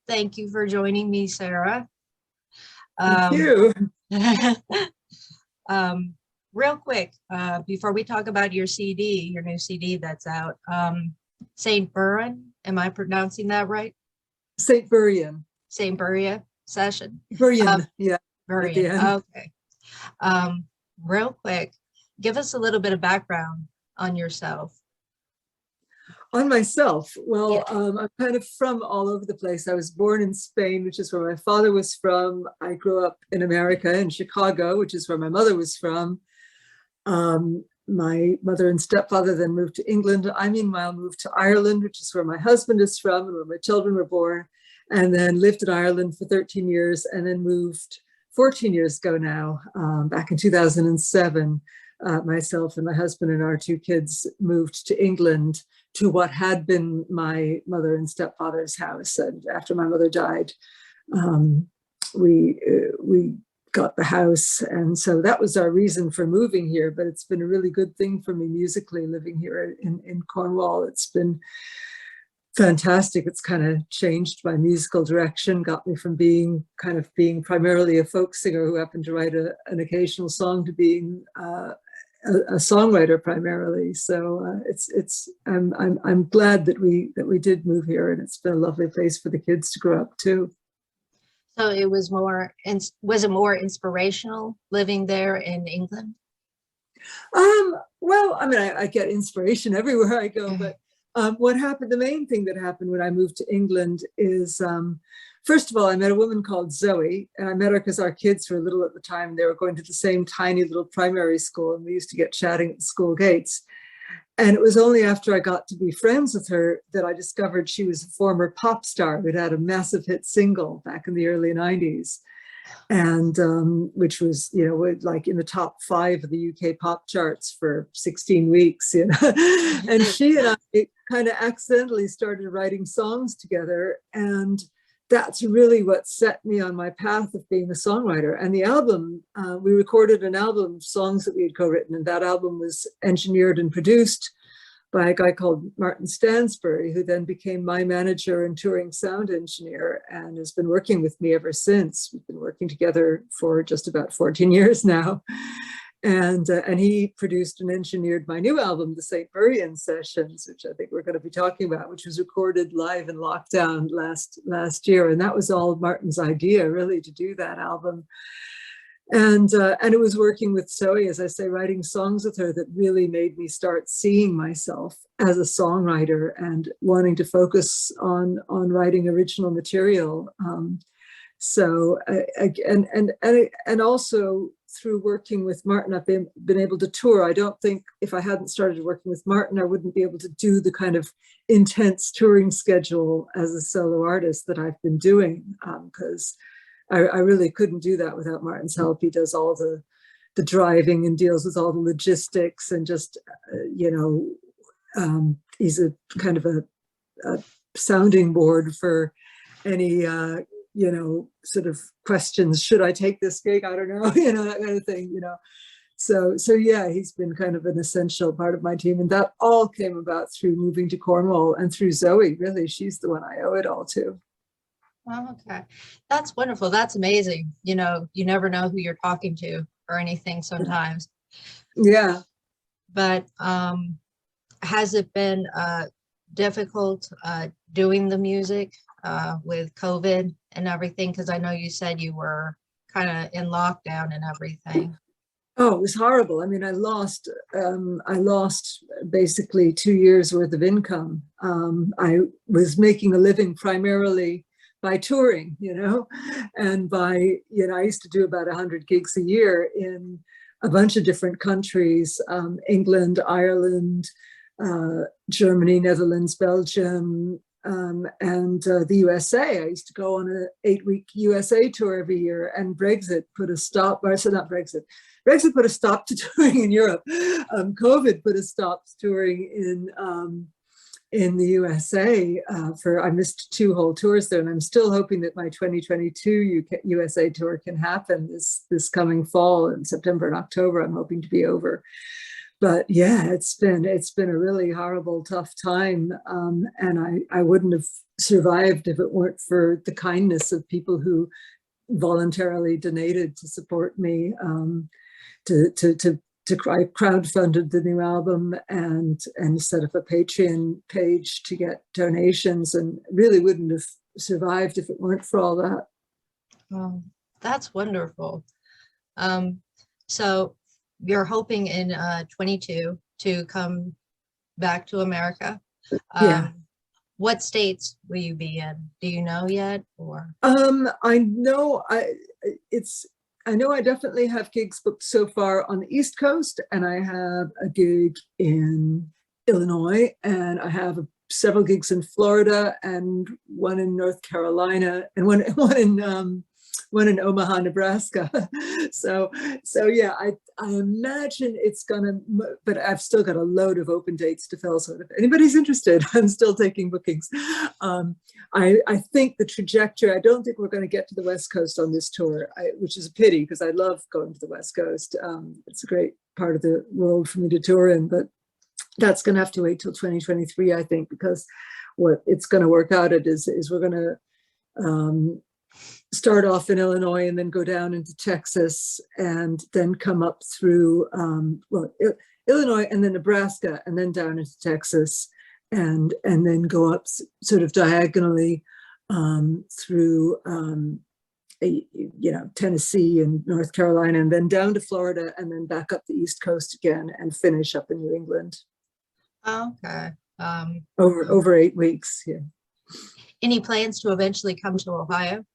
Thank you for joining me, Sarah. Thank you. Real quick, before we talk about your CD, your new CD that's out, St. Buran, am I pronouncing that right? St. Burian. St. Buria session? Burian, yeah. At the Burian, end. okay. Real quick, give us a little bit of background on yourself. On myself, well, Yeah. I'm kind of from all over the place. I was born in Spain, which is where my father was from. I grew up in America, in Chicago, which is where my mother was from. My mother and stepfather then moved to England. I, meanwhile, moved to Ireland, which is where my husband is from and where my children were born, and then lived in Ireland for 13 years and then moved 14 years ago now, back in 2007. Myself and my husband and our two kids moved to England, to what had been my mother and stepfather's house. And after my mother died, we got the house. And so that was our reason for moving here. But it's been a really good thing for me musically, living here in Cornwall. It's been fantastic. It's kind of changed my musical direction, got me from being primarily a folk singer who happened to write an occasional song to being a songwriter primarily. So I'm glad that we did move here, and it's been a lovely place for the kids to grow up too. So it was was it more inspirational living there in England? Well, I mean, I get inspiration everywhere I go, but what happened, the main thing that happened when I moved to England is, first of all, I met a woman called Zoe, and I met her because our kids were little at the time. They were going to the same tiny little primary school, and we used to get chatting at the school gates. And it was only after I got to be friends with her that I discovered she was a former pop star who'd had a massive hit single back in the early 90s. And which was, like in the top 5 of the UK pop charts for 16 weeks, And she and I kind of accidentally started writing songs together. And that's really what set me on my path of being a songwriter. And the album, we recorded an album of songs that we had co-written, and that album was engineered and produced by a guy called Martin Stansbury, who then became my manager and touring sound engineer and has been working with me ever since. We've been working together for just about 14 years now. And he produced and engineered my new album, the St. Burian Sessions, which I think we're going to be talking about, which was recorded live in lockdown last year. And that was all Martin's idea, really, to do that album. And it was working with Zoe, as I say, writing songs with her that really made me start seeing myself as a songwriter and wanting to focus on writing original material. And also through working with Martin, I've been able to tour. I don't think if I hadn't started working with Martin, I wouldn't be able to do the kind of intense touring schedule as a solo artist that I've been doing, because I really couldn't do that without Martin's help. He does all the driving and deals with all the logistics, and just, he's a kind of a sounding board for any, sort of questions. Should I take this gig? I don't know, that kind of thing, So yeah, he's been kind of an essential part of my team. And that all came about through moving to Cornwall and through Zoe, really. She's the one I owe it all to. Oh, okay. That's wonderful. That's amazing. You never know who you're talking to or anything sometimes. Yeah. But has it been difficult doing the music with COVID and everything? Because I know you said you were kind of in lockdown and everything. Oh, it was horrible. I mean, I lost basically 2 years worth of income. I was making a living primarily by touring, and by, I used to do about 100 gigs a year in a bunch of different countries, England, Ireland, Germany, Netherlands, Belgium, and the USA. I used to go on an 8-week USA tour every year, and Brexit put a stop, or so not Brexit, Brexit put a stop to touring in Europe. COVID put a stop to touring in the USA. I missed 2 whole tours there, and I'm still hoping that my 2022 USA tour can happen this coming fall in September and October. I'm hoping to be over. But yeah, it's been a really horrible, tough time, and I wouldn't have survived if it weren't for the kindness of people who voluntarily donated to support me. I crowdfunded the new album and set up a Patreon page to get donations, and really wouldn't have survived if it weren't for all that. Oh, that's wonderful. So you're hoping in 22 to come back to America. Yeah. What states will you be in? Do you know yet, or? I know I definitely have gigs booked so far on the East Coast, and I have a gig in Illinois, and I have several gigs in Florida, and one in North Carolina, and one in Omaha, Nebraska. so yeah, I imagine it's gonna, but I've still got a load of open dates to fill. So if anybody's interested, I'm still taking bookings. I think the trajectory, I don't think we're going to get to the West Coast on this tour, which is a pity because I love going to the West Coast. It's a great part of the world for me to tour in, but that's going to have to wait till 2023, I think, because what it's going to work out at is we're going to start off in Illinois and then go down into Texas and then come up through, Illinois and then Nebraska and then down into Texas and then go up sort of diagonally through, Tennessee and North Carolina and then down to Florida and then back up the East Coast again and finish up in New England. Okay. Over 8 weeks. Yeah. Any plans to eventually come to Ohio?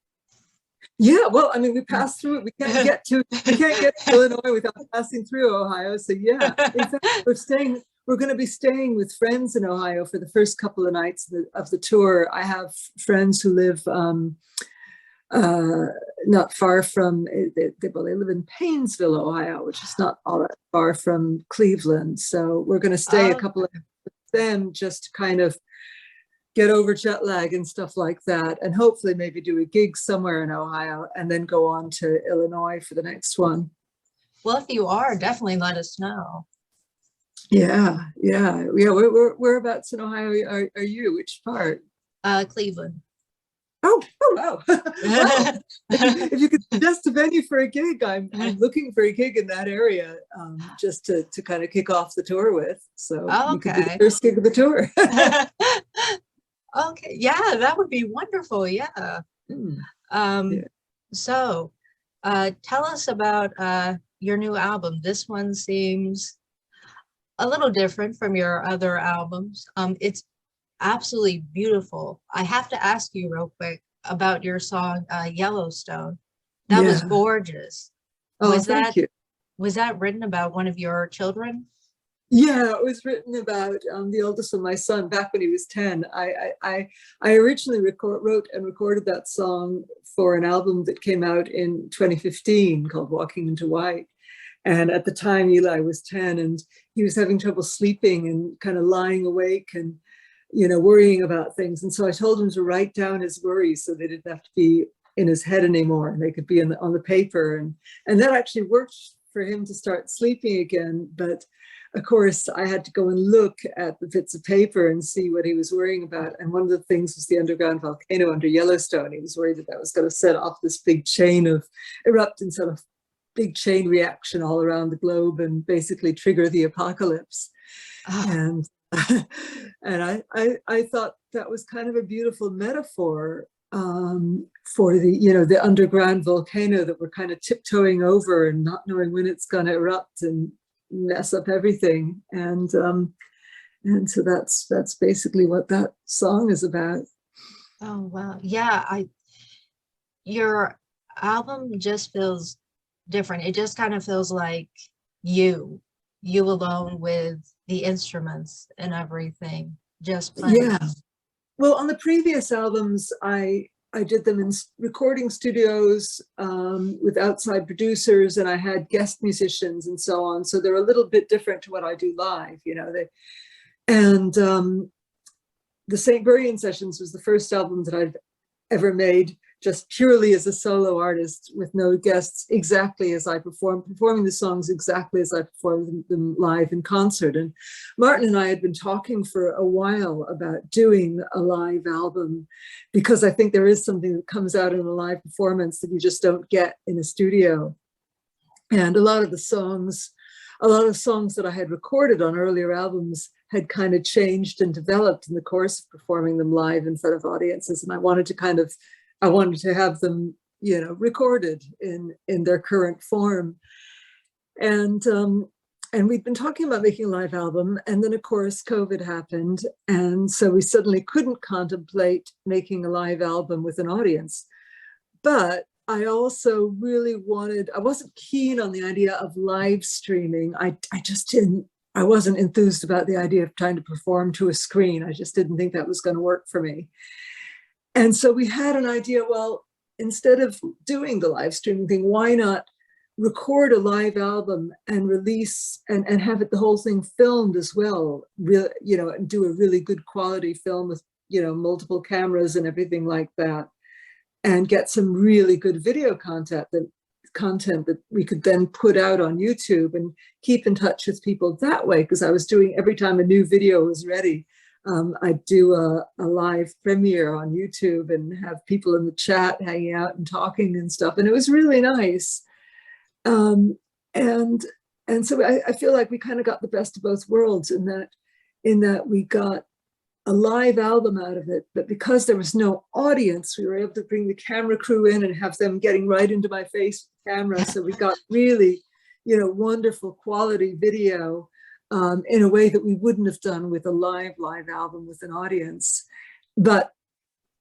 Yeah, well, I mean, we passed through it. We can't get to Illinois without passing through Ohio. So yeah, in fact, we're going to be staying with friends in Ohio for the first couple of nights of the tour. I have friends who live not far from, they live in Painesville, Ohio, which is not all that far from Cleveland. So we're going to stay a couple of nights with them just to kind of get over jet lag and stuff like that, and hopefully maybe do a gig somewhere in Ohio and then go on to Illinois for the next one. Well, if you are, definitely let us know. Yeah. Whereabouts in Ohio are you? Which part? Cleveland. Oh, wow. Well, if you could suggest a venue for a gig, I'm looking for a gig in that area, just to kind of kick off the tour with. So you could be the first gig of the tour. Okay, yeah, that would be wonderful. Yeah. So tell us about your new album. This one seems a little different from your other albums. It's absolutely beautiful. I have to ask you real quick about your song Yellowstone. That was gorgeous. Oh, thank you. Was that written about one of your children? Yeah, it was written about the oldest of my son back when he was 10. I originally wrote and recorded that song for an album that came out in 2015 called Walking into White. And at the time, Eli was 10 and he was having trouble sleeping and kind of lying awake and, worrying about things. And so I told him to write down his worries so they didn't have to be in his head anymore and they could be on the paper. And that actually worked for him to start sleeping again. But of course, I had to go and look at the bits of paper and see what he was worrying about. And one of the things was the underground volcano under Yellowstone. He was worried that was going to set off this big chain of erupting, sort of big chain reaction all around the globe and basically trigger the apocalypse. Oh. And I thought that was kind of a beautiful metaphor for the underground volcano that we're kind of tiptoeing over and not knowing when it's going to erupt and mess up everything. And so that's basically what that song is about. Oh wow. Yeah, your album just feels different. It just kind of feels like you alone with the instruments and everything just playing. Yeah. Well, on the previous albums, I did them in recording studios with outside producers, and I had guest musicians and so on. So they're a little bit different to what I do live, the St. Buryan Sessions was the first album that I've ever made just purely as a solo artist with no guests, exactly as I performing the songs exactly as I performed them live in concert. And Martin and I had been talking for a while about doing a live album, because I think there is something that comes out in a live performance that you just don't get in a studio. And a lot of songs that I had recorded on earlier albums had kind of changed and developed in the course of performing them live in front of audiences. And I wanted to have them, recorded in their current form. And we'd been talking about making a live album, and then of course COVID happened, and so we suddenly couldn't contemplate making a live album with an audience. But I also really I wasn't keen on the idea of live streaming. I wasn't enthused about the idea of trying to perform to a screen. I just didn't think that was going to work for me. And so we had an idea, well, instead of doing the live streaming thing, why not record a live album and release and have the whole thing filmed as well, and do a really good quality film with, multiple cameras and everything like that, and get some really good video content that we could then put out on YouTube and keep in touch with people that way. Because I was doing, every time a new video was ready, I'd do a live premiere on YouTube and have people in the chat hanging out and talking and stuff. And it was really nice. And so I feel like we kind of got the best of both worlds in that we got a live album out of it, but because there was no audience, we were able to bring the camera crew in and have them getting right into my face with the camera. So we got really, wonderful quality video in a way that we wouldn't have done with a live album with an audience. But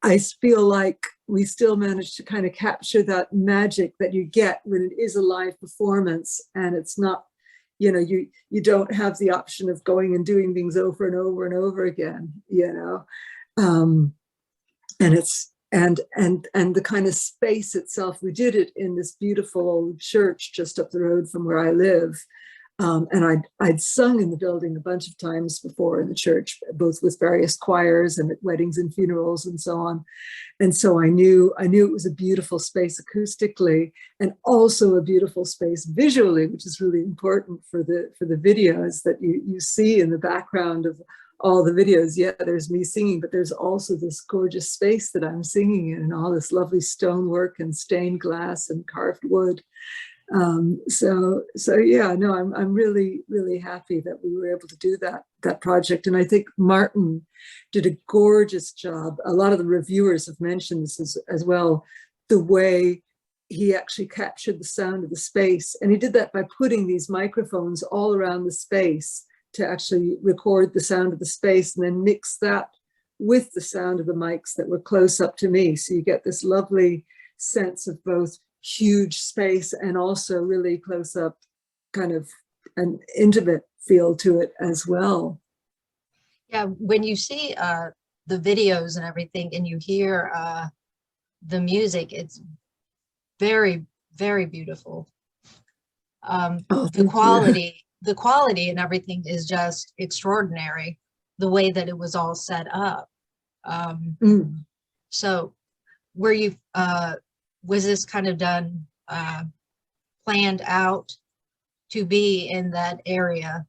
I feel like we still managed to kind of capture that magic that you get when it is a live performance, and it's not, you don't have the option of going and doing things over and over and over again, and the kind of space itself. We did it in this beautiful old church just up the road from where I live. And I'd sung in the building a bunch of times before in the church, both with various choirs and at weddings and funerals and so on. And so I knew it was a beautiful space acoustically, and also a beautiful space visually, which is really important for the videos that you see in the background of all the videos. Yeah, there's me singing, but there's also this gorgeous space that I'm singing in, and all this lovely stonework and stained glass and carved wood. So yeah, no, I'm really, really happy that we were able to do that project. And I think Martin did a gorgeous job. A lot of the reviewers have mentioned this as well, the way he actually captured the sound of the space. And he did that by putting these microphones all around the space to actually record the sound of the space, and then mix that with the sound of the mics that were close up to me. So you get this lovely sense of both huge space and also really close up, kind of an intimate feel to it as well. Yeah, when you see the videos and everything, and you hear the music, it's very, very beautiful. The quality and everything is just extraordinary, the way that it was all set up. So were you was this kind of done, planned out to be in that area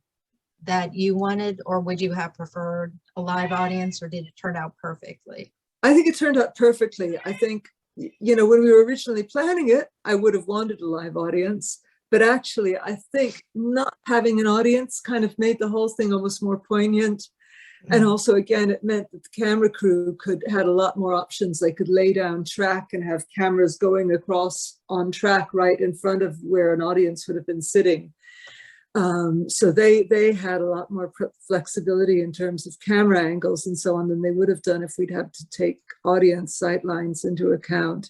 that you wanted, or would you have preferred a live audience, or did it turn out perfectly? I think it turned out perfectly. I think, when we were originally planning it, I would have wanted a live audience, but actually I think not having an audience kind of made the whole thing almost more poignant. And also, again, it meant that the camera crew had a lot more options. They could lay down track and have cameras going across on track right in front of where an audience would have been sitting. So they had a lot more flexibility in terms of camera angles and so on than they would have done if we'd had to take audience sightlines into account.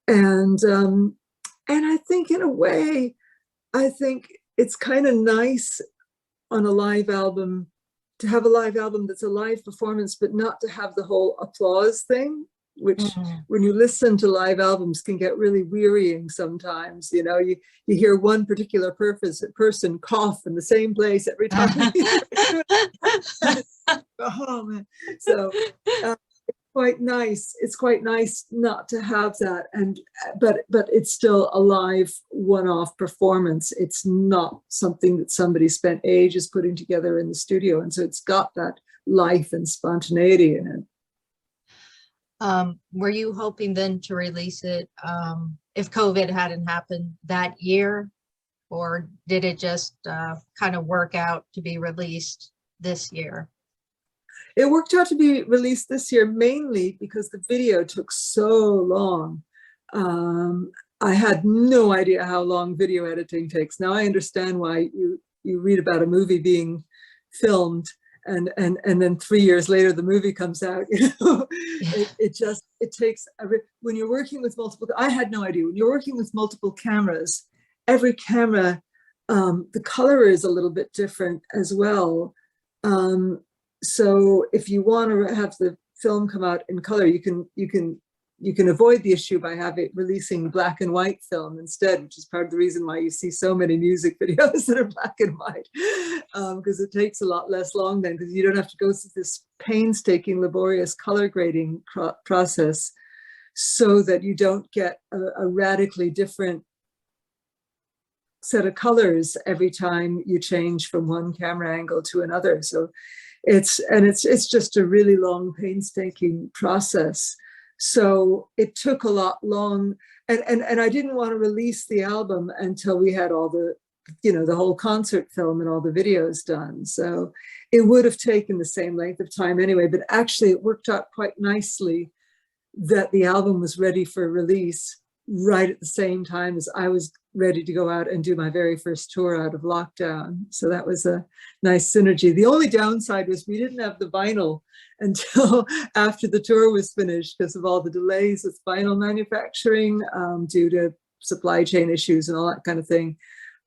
And I think in a way, I think it's kind of nice on a live album to have a live album that's a live performance, but not to have the whole applause thing, which when you listen to live albums can get really wearying sometimes. You hear one particular person cough in the same place every time. Oh man. So quite nice. It's quite nice not to have that, and but it's still a live one-off performance. It's not something that somebody spent ages putting together in the studio, and so it's got that life and spontaneity in it. Were you hoping then to release it if COVID hadn't happened that year, or did it just kind of work out to be released this year? It worked out to be released this year mainly because the video took so long. I had no idea how long video editing takes. Now I understand why you read about a movie being filmed and then 3 years later the movie comes out. You know, it takes when you're working with multiple. I had no idea when you're working with multiple cameras. Every camera, the color is a little bit different as well. So if you want to have the film come out in color, you can avoid the issue by releasing black and white film instead, which is part of the reason why you see so many music videos that are black and white, because it takes a lot less long then, because you don't have to go through this painstaking, laborious color grading process, so that you don't get a radically different set of colors every time you change from one camera angle to another. So it's just a really long, painstaking process. So it took a lot long, and I didn't want to release the album until we had all the, the whole concert film and all the videos done. So it would have taken the same length of time anyway, but actually it worked out quite nicely that the album was ready for release right at the same time as I was ready to go out and do my very first tour out of lockdown. So that was a nice synergy. The only downside was we didn't have the vinyl until after the tour was finished because of all the delays with vinyl manufacturing due to supply chain issues and all that kind of thing.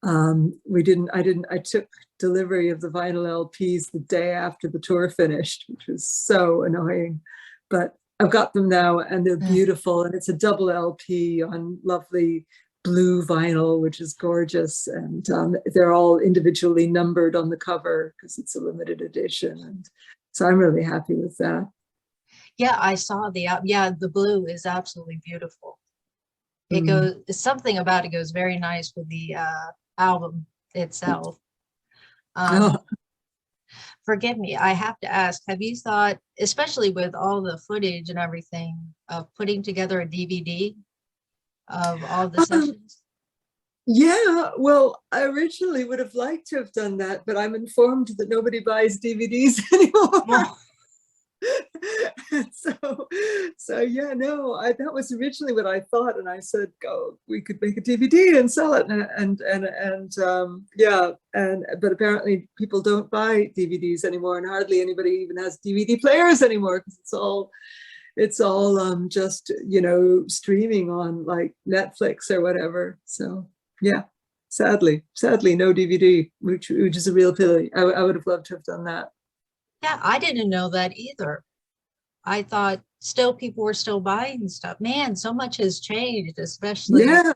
I took delivery of the vinyl LPs the day after the tour finished, which was so annoying, but I've got them now and they're beautiful, and it's a double LP on lovely blue vinyl, which is gorgeous, and they're all individually numbered on the cover because it's a limited edition, and so I'm really happy with that. Yeah, I saw the blue is absolutely beautiful. It goes, something about it goes very nice with the album itself. Forgive me, I have to ask, have you thought, especially with all the footage and everything, of putting together a DVD of all the sessions? Yeah, well, I originally would have liked to have done that, but I'm informed that nobody buys DVDs anymore. So yeah, no, that was originally what I thought, and I said, "Go, we could make a DVD and sell it," but apparently people don't buy DVDs anymore, and hardly anybody even has DVD players anymore because it's all just streaming on like Netflix or whatever. So yeah, sadly, no DVD, which is a real pity. I would have loved to have done that. Yeah, I didn't know that either. I thought still people were still buying stuff. Man, so much has changed, especially. Yeah.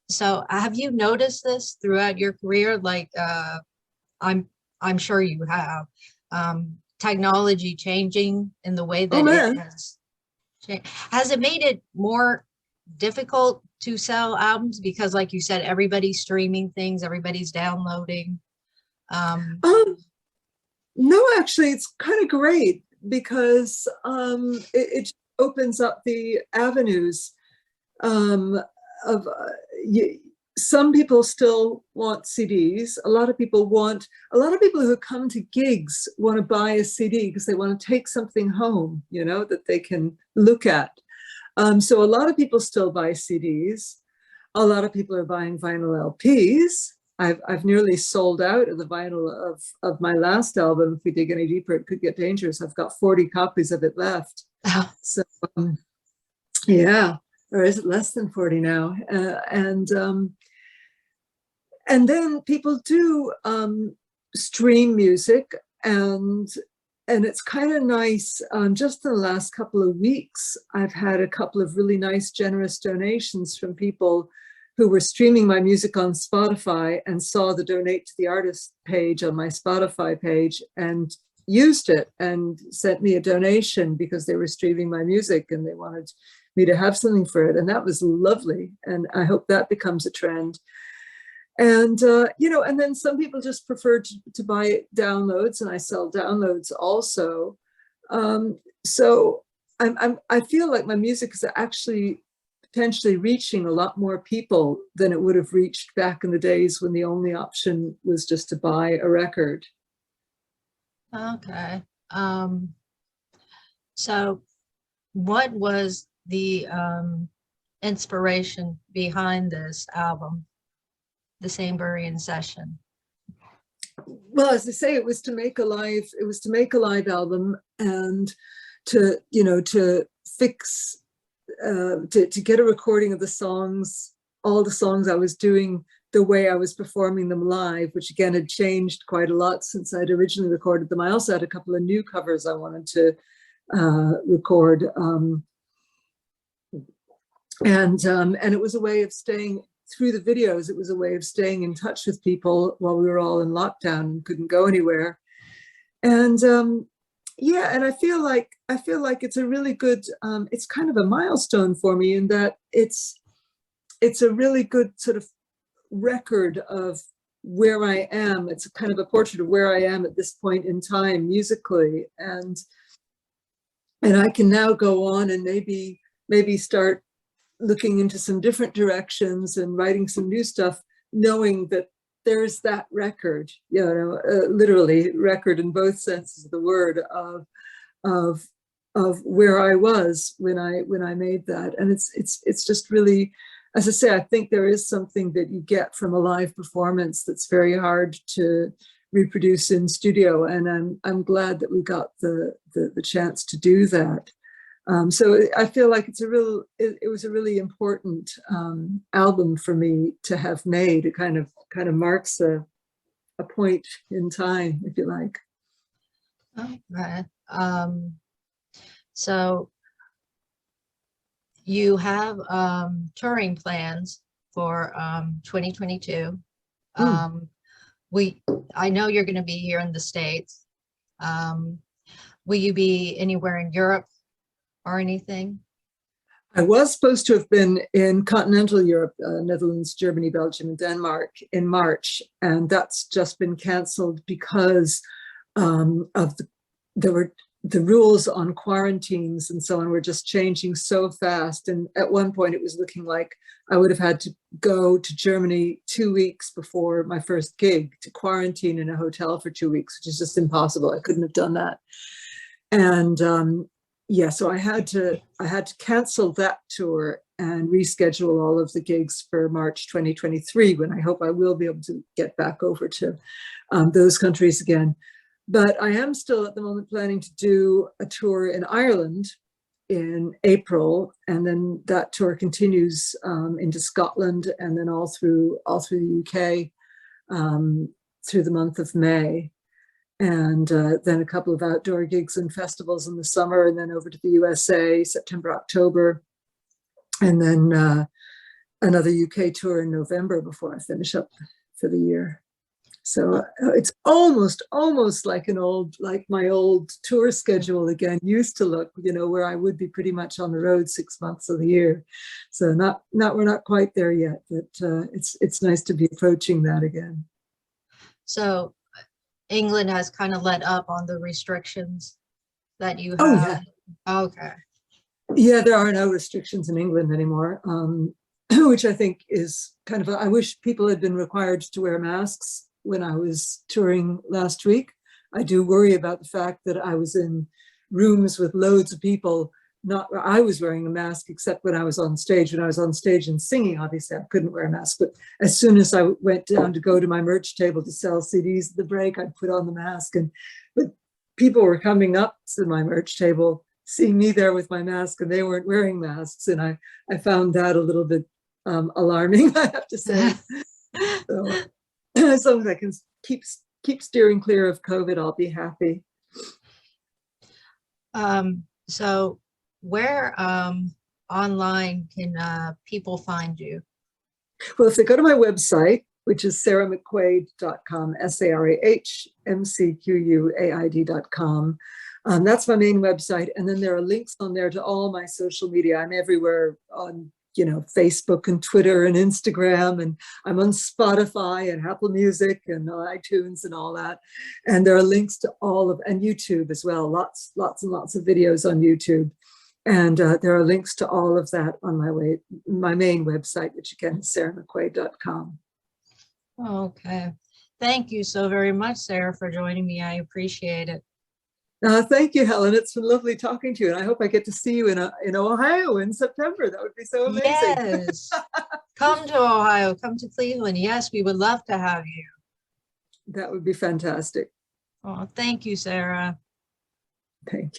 So have you noticed this throughout your career? Like I'm sure you have. Technology changing in the way that it has changed. Has it made it more difficult to sell albums because, like you said, everybody's streaming things, everybody's downloading? No, actually, it's kind of great because it opens up the avenues of some people still want CDs. A lot of people who come to gigs want to buy a CD because they want to take something home, that they can look at. So a lot of people still buy CDs. A lot of people are buying vinyl LPs. I've nearly sold out of the vinyl of my last album. If we dig any deeper, it could get dangerous. I've got 40 copies of it left. So yeah, or is it less than 40 now? And then people do stream music, and it's kind of nice. Just in the last couple of weeks, I've had a couple of really nice, generous donations from people who were streaming my music on Spotify and saw the donate to the artist page on my Spotify page and used it and sent me a donation because they were streaming my music and they wanted me to have something for it. And that was lovely. And I hope that becomes a trend. And, and then some people just prefer to buy downloads, and I sell downloads also. So I feel like my music is actually potentially reaching a lot more people than it would have reached back in the days when the only option was just to buy a record. Okay. So what was the inspiration behind this album, the Samburian Session? Well, as I say, it was to make a live album, and to fix, to get a recording of the songs, all the songs I was doing the way I was performing them live, which again had changed quite a lot since I'd originally recorded them. I also had a couple of new covers I wanted to record. And it was a way of staying, through the videos, it was a way of staying in touch with people while we were all in lockdown and couldn't go anywhere. And and I feel like it's a really good, it's kind of a milestone for me in that it's a really good sort of record of where I am. It's kind of a portrait of where I am at this point in time musically, and I can now go on and maybe start looking into some different directions and writing some new stuff, knowing that there's that record, literally record in both senses of the word, of where I was when I made that. And it's just really, as I say, I think there is something that you get from a live performance that's very hard to reproduce in studio, and I'm glad that we got the chance to do that. So I feel like it was a really important album for me to have made. It kind of marks a point in time, if you like. Okay. So you have touring plans for 2022. I know you're going to be here in the States. Will you be anywhere in Europe or anything? I was supposed to have been in continental Europe, Netherlands, Germany, Belgium, and Denmark in March, and that's just been cancelled because of the rules on quarantines and so on were just changing so fast. And at one point it was looking like I would have had to go to Germany 2 weeks before my first gig to quarantine in a hotel for 2 weeks, which is just impossible. I couldn't have done that. And so I had to cancel that tour and reschedule all of the gigs for March 2023, when I hope I will be able to get back over to those countries again. But I am still at the moment planning to do a tour in Ireland in April, and then that tour continues into Scotland and then all through the UK through the month of May. And then a couple of outdoor gigs and festivals in the summer, and then over to the USA, September, October, and then another UK tour in November before I finish up for the year. So it's almost like my old tour schedule again used to look, where I would be pretty much on the road 6 months of the year. So we're not quite there yet, but it's nice to be approaching that again. So England has kind of let up on the restrictions that you have. Oh, yeah. Okay. Yeah, there are no restrictions in England anymore, which I think is kind of, I wish people had been required to wear masks when I was touring last week. I do worry about the fact that I was in rooms with loads of people. I was wearing a mask except when I was on stage. When I was on stage and singing, obviously I couldn't wear a mask. But as soon as I went down to go to my merch table to sell CDs at the break, I'd put on the mask. But people were coming up to my merch table, seeing me there with my mask, and they weren't wearing masks. And I found that a little bit alarming, I have to say. So as long as I can keep steering clear of COVID, I'll be happy. So where online can people find you? Well, if they go to my website, which is sarahmcquaid.com, SARAHMCQUAID.com. That's my main website. And then there are links on there to all my social media. I'm everywhere on, Facebook and Twitter and Instagram, and I'm on Spotify and Apple Music and iTunes and all that. And there are links to and YouTube as well. Lots and lots of videos on YouTube. And there are links to all of that on my main website, which again is sarahmcquaid.com. Okay. Thank you so very much, Sarah, for joining me. I appreciate it. Thank you, Helen. It's been lovely talking to you. And I hope I get to see you in Ohio in September. That would be so amazing. Yes. Come to Ohio, come to Cleveland. Yes, we would love to have you. That would be fantastic. Oh, thank you, Sarah. Thank you.